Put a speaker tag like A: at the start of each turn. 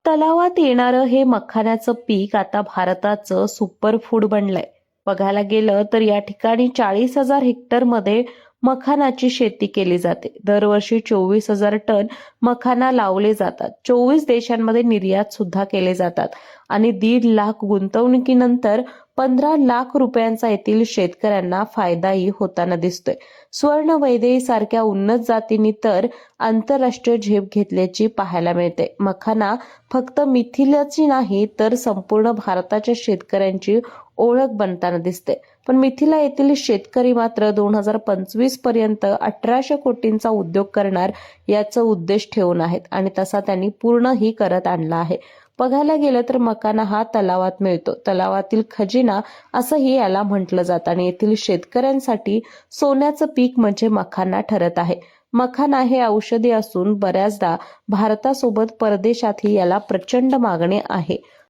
A: तलावात येणारं हे मखाण्याचं पीक आता भारताचं सुपरफूड बनलंय. बघायला गेलं तर या ठिकाणी 40,000 हेक्टरमध्ये मखानाची शेती केली जाते. दरवर्षी 24,000 टन मखाना लावले जातात. 24 देशांमध्ये निर्यात सुद्धा केले जातात आणि 1.5 लाख गुंतवणुकीनंतर 15 लाख रुपयांचा येथील शेतकऱ्यांना फायदाही होताना दिसतोय. स्वर्ण वैदेही सारख्या उन्नत जातींनी तर आंतरराष्ट्रीय झेप घेतल्याची पाहायला मिळते. मखाना फक्त मिथिलाची नाही तर संपूर्ण भारताच्या शेतकऱ्यांची ओळख बनताना दिसते. पण मिथिला येथील शेतकरी मात्र 2025 पर्यंत 1800 कोटींचा उद्योग करणार याचा उद्देश ठेवून आहेत आणि तसा त्यांनी पूर्णही करत आणला आहे. बघायला गेलं तर मखाना हा तलावात मिळतो. तलावातील खजिना असंही याला म्हटलं जातं आणि येथील शेतकऱ्यांसाठी सोन्याचं पीक म्हणजे मखाना ठरत आहे. मखाना हे औषधी असून बऱ्याचदा भारतासोबत परदेशातही याला प्रचंड मागणी आहे.